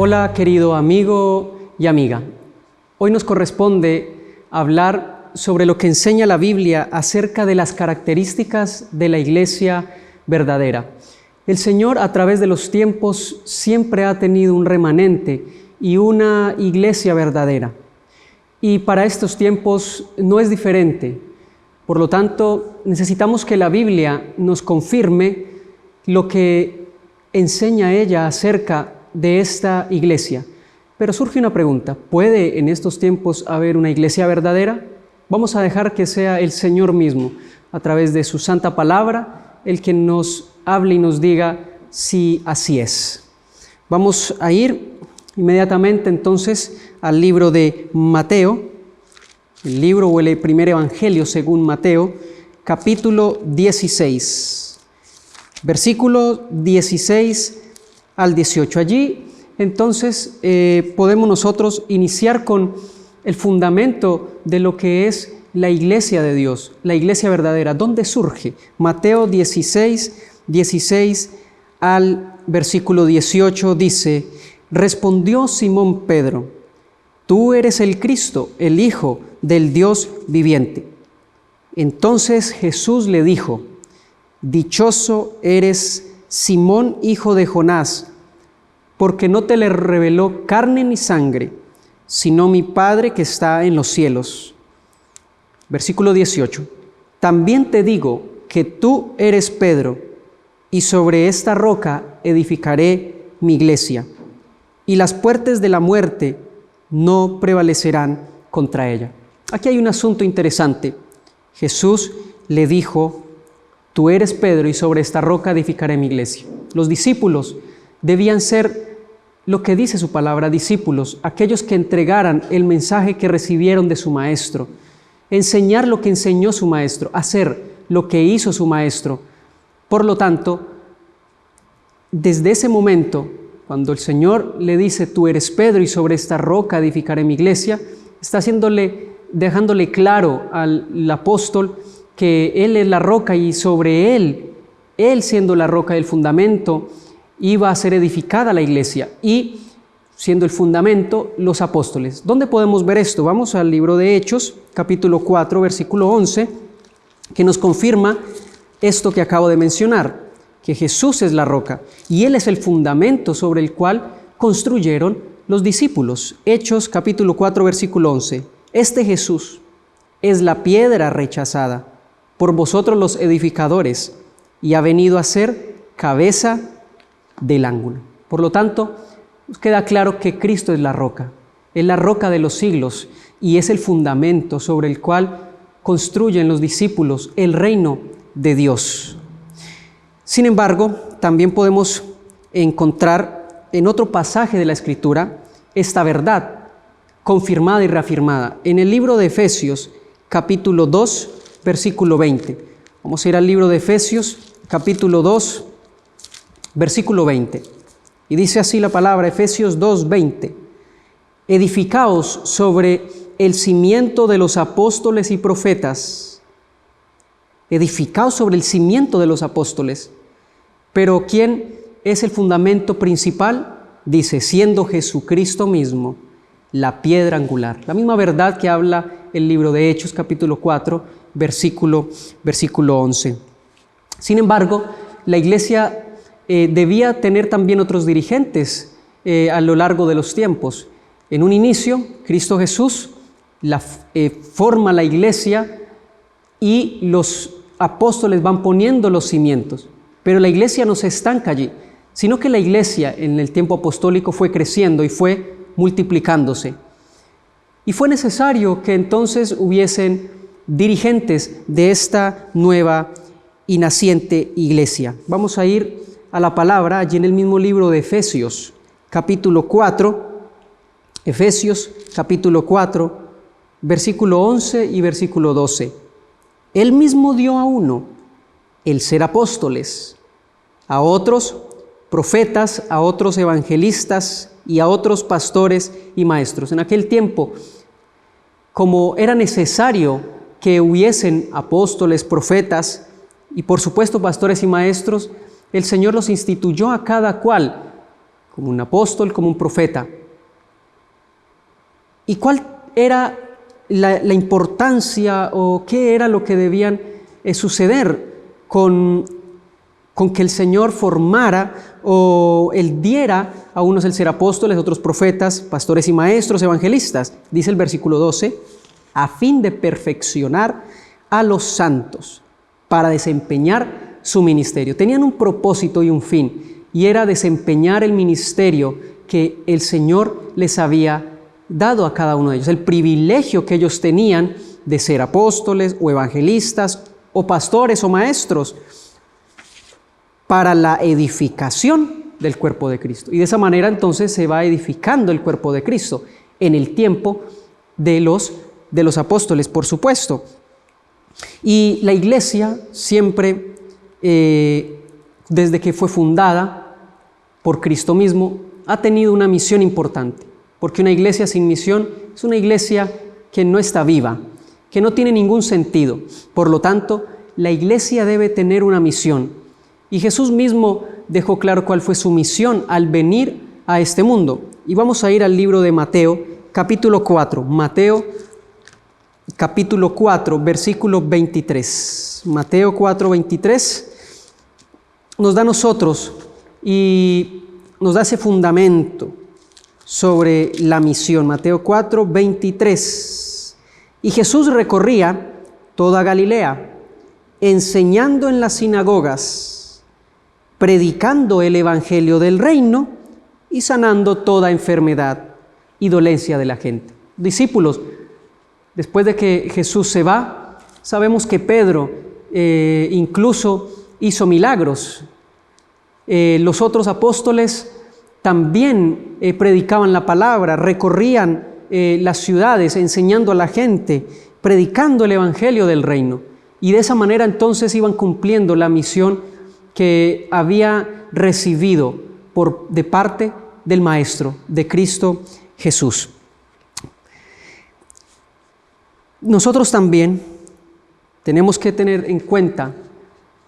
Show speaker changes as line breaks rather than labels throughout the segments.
Hola querido amigo y amiga. Hoy nos corresponde hablar sobre lo que enseña la Biblia acerca de las características de la iglesia verdadera. El Señor a través de los tiempos siempre ha tenido un remanente y una iglesia verdadera. Y para estos tiempos no es diferente. Por lo tanto, necesitamos que la Biblia nos confirme lo que enseña ella acerca de esta iglesia. Pero surge una pregunta: ¿puede en estos tiempos haber una iglesia verdadera? Vamos a dejar que sea el Señor mismo, a través de su santa palabra, el que nos hable y nos diga si así es. Vamos a ir inmediatamente entonces al libro de Mateo, el libro o el primer evangelio según Mateo, capítulo 16, versículos 16 al 18. Allí entonces podemos nosotros iniciar con el fundamento de lo que es la iglesia de Dios, la iglesia verdadera. ¿Dónde surge? Mateo 16 al versículo 18 dice: respondió Simón Pedro: tú eres el Cristo, el Hijo del Dios viviente. Entonces Jesús le dijo: dichoso eres, Simón, hijo de Jonás, porque no te le reveló carne ni sangre, sino mi Padre que está en los cielos. Versículo 18. También te digo que tú eres Pedro, y sobre esta roca edificaré mi iglesia, y las puertas de la muerte no prevalecerán contra ella. Aquí hay un asunto interesante. Jesús le dijo: tú eres Pedro, y sobre esta roca edificaré mi iglesia. Los discípulos debían ser lo que dice su palabra, discípulos, aquellos que entregaran el mensaje que recibieron de su maestro, enseñar lo que enseñó su maestro, hacer lo que hizo su maestro. Por lo tanto, desde ese momento, cuando el Señor le dice: tú eres Pedro, y sobre esta roca edificaré mi iglesia, está dejándole claro al apóstol que Él es la roca, y sobre Él siendo la roca del fundamento, iba a ser edificada la iglesia, y siendo el fundamento, los apóstoles. ¿Dónde podemos ver esto? Vamos al libro de Hechos, capítulo 4, versículo 11, que nos confirma esto que acabo de mencionar, que Jesús es la roca, y Él es el fundamento sobre el cual construyeron los discípulos. Hechos, capítulo 4, versículo 11. Este Jesús es la piedra rechazada por vosotros los edificadores, y ha venido a ser cabeza del ángulo. Por lo tanto, nos queda claro que Cristo es la roca de los siglos, y es el fundamento sobre el cual construyen los discípulos el reino de Dios. Sin embargo, también podemos encontrar en otro pasaje de la Escritura esta verdad confirmada y reafirmada en el libro de Efesios, capítulo 2, versículo 20. Vamos a ir al libro de Efesios, capítulo 2, versículo 20. Y dice así la palabra, Efesios 2, 20. Edificaos sobre el cimiento de los apóstoles y profetas. Edificaos sobre el cimiento de los apóstoles. Pero ¿quién es el fundamento principal? Dice: siendo Jesucristo mismo la piedra angular. La misma verdad que habla el libro de Hechos, capítulo 4, versículo 11. Sin embargo, la iglesia debía tener también otros dirigentes a lo largo de los tiempos. En un inicio, Cristo Jesús forma la iglesia, y los apóstoles van poniendo los cimientos. Pero la iglesia no se estanca allí, sino que la iglesia en el tiempo apostólico fue creciendo y fue multiplicándose. Y fue necesario que entonces hubiesen dirigentes de esta nueva y naciente iglesia. Vamos a ir a la palabra allí en el mismo libro de Efesios, capítulo 4, Efesios capítulo 4, versículo 11 y versículo 12. Él mismo dio a uno el ser apóstoles, a otros profetas, a otros evangelistas y a otros pastores y maestros. En aquel tiempo, como era necesario que hubiesen apóstoles, profetas y por supuesto pastores y maestros, el Señor los instituyó a cada cual como un apóstol, como un profeta. ¿Y cuál era la importancia o qué era lo que debían suceder con que el Señor formara o Él diera a unos el ser apóstoles, otros profetas, pastores y maestros, evangelistas? Dice el versículo 12, a fin de perfeccionar a los santos para desempeñar su ministerio. Tenían un propósito y un fin, y era desempeñar el ministerio que el Señor les había dado a cada uno de ellos, el privilegio que ellos tenían de ser apóstoles o evangelistas o pastores o maestros para la edificación del cuerpo de Cristo. Y de esa manera entonces se va edificando el cuerpo de Cristo en el tiempo de los apóstoles, por supuesto. Y la iglesia siempre, desde que fue fundada por Cristo mismo, ha tenido una misión importante, porque una iglesia sin misión es una iglesia que no está viva, que no tiene ningún sentido. Por lo tanto, la iglesia debe tener una misión. Y Jesús mismo dejó claro cuál fue su misión al venir a este mundo. Y vamos a ir al libro de Mateo, capítulo 4. Mateo, capítulo 4, versículo 23. Mateo 4, 23 nos da a nosotros y nos da ese fundamento sobre la misión. Mateo 4, 23. Y Jesús recorría toda Galilea, enseñando en las sinagogas, predicando el evangelio del reino y sanando toda enfermedad y dolencia de la gente. Discípulos, después de que Jesús se va, sabemos que Pedro incluso hizo milagros. Los otros apóstoles también predicaban la palabra, recorrían las ciudades enseñando a la gente, predicando el evangelio del reino. Y de esa manera entonces iban cumpliendo la misión que había recibido de parte del Maestro, de Cristo Jesús. Nosotros también tenemos que tener en cuenta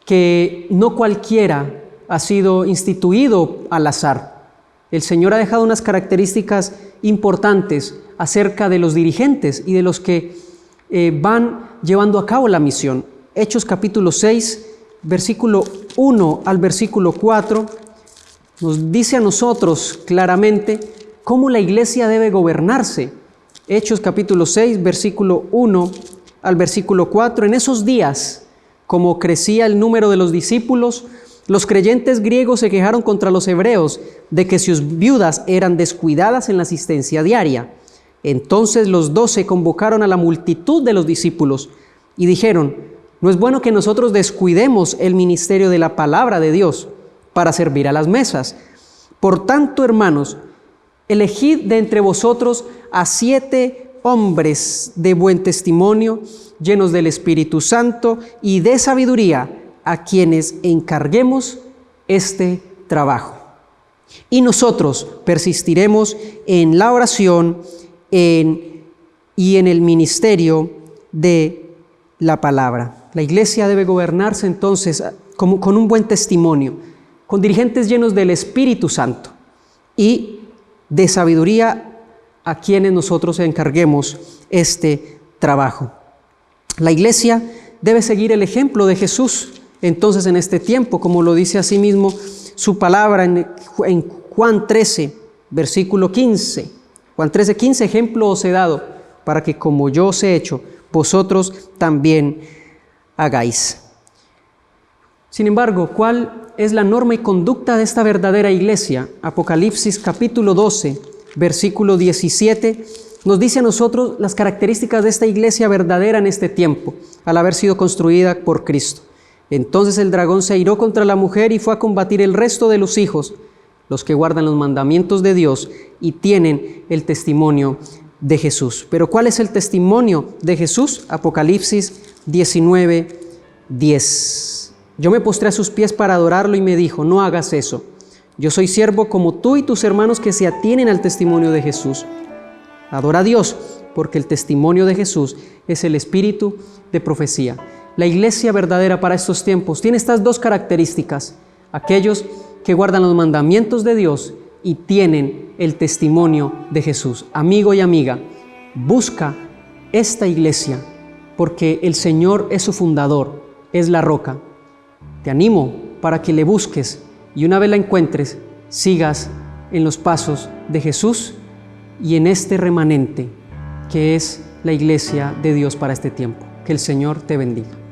que no cualquiera ha sido instituido al azar. El Señor ha dejado unas características importantes acerca de los dirigentes y de los que van llevando a cabo la misión. Hechos capítulo 6, versículo 1 al versículo 4, nos dice a nosotros claramente cómo la iglesia debe gobernarse. Hechos capítulo 6, versículo 1 al versículo 4. En esos días, como crecía el número de los discípulos, los creyentes griegos se quejaron contra los hebreos de que sus viudas eran descuidadas en la asistencia diaria. Entonces los 12 convocaron a la multitud de los discípulos y dijeron: no es bueno que nosotros descuidemos el ministerio de la palabra de Dios para servir a las mesas. Por tanto, hermanos, elegid de entre vosotros a 7 hombres de buen testimonio, llenos del Espíritu Santo y de sabiduría, a quienes encarguemos este trabajo. Y nosotros persistiremos en la oración y en el ministerio de la palabra. La iglesia debe gobernarse entonces con un buen testimonio, con dirigentes llenos del Espíritu Santo y de sabiduría, a quienes nosotros encarguemos este trabajo. La iglesia debe seguir el ejemplo de Jesús entonces en este tiempo, como lo dice asimismo su palabra en Juan 13, versículo 15. Juan 13, 15, ejemplo os he dado, para que como yo os he hecho, vosotros también hagáis. Sin embargo, ¿cuál es la norma y conducta de esta verdadera iglesia? Apocalipsis capítulo 12, versículo 17, nos dice a nosotros las características de esta iglesia verdadera en este tiempo, al haber sido construida por Cristo. Entonces el dragón se airó contra la mujer y fue a combatir el resto de los hijos, los que guardan los mandamientos de Dios y tienen el testimonio de Jesús. Pero ¿cuál es el testimonio de Jesús? Apocalipsis 19, 10. Yo me postré a sus pies para adorarlo y me dijo: no hagas eso. Yo soy siervo como tú y tus hermanos que se atienen al testimonio de Jesús. Adora a Dios, porque el testimonio de Jesús es el espíritu de profecía. La iglesia verdadera para estos tiempos tiene estas dos características: aquellos que guardan los mandamientos de Dios y tienen el testimonio de Jesús. Amigo y amiga, busca esta iglesia porque el Señor es su fundador, es la roca. Te animo para que le busques y una vez la encuentres, sigas en los pasos de Jesús y en este remanente que es la iglesia de Dios para este tiempo. Que el Señor te bendiga.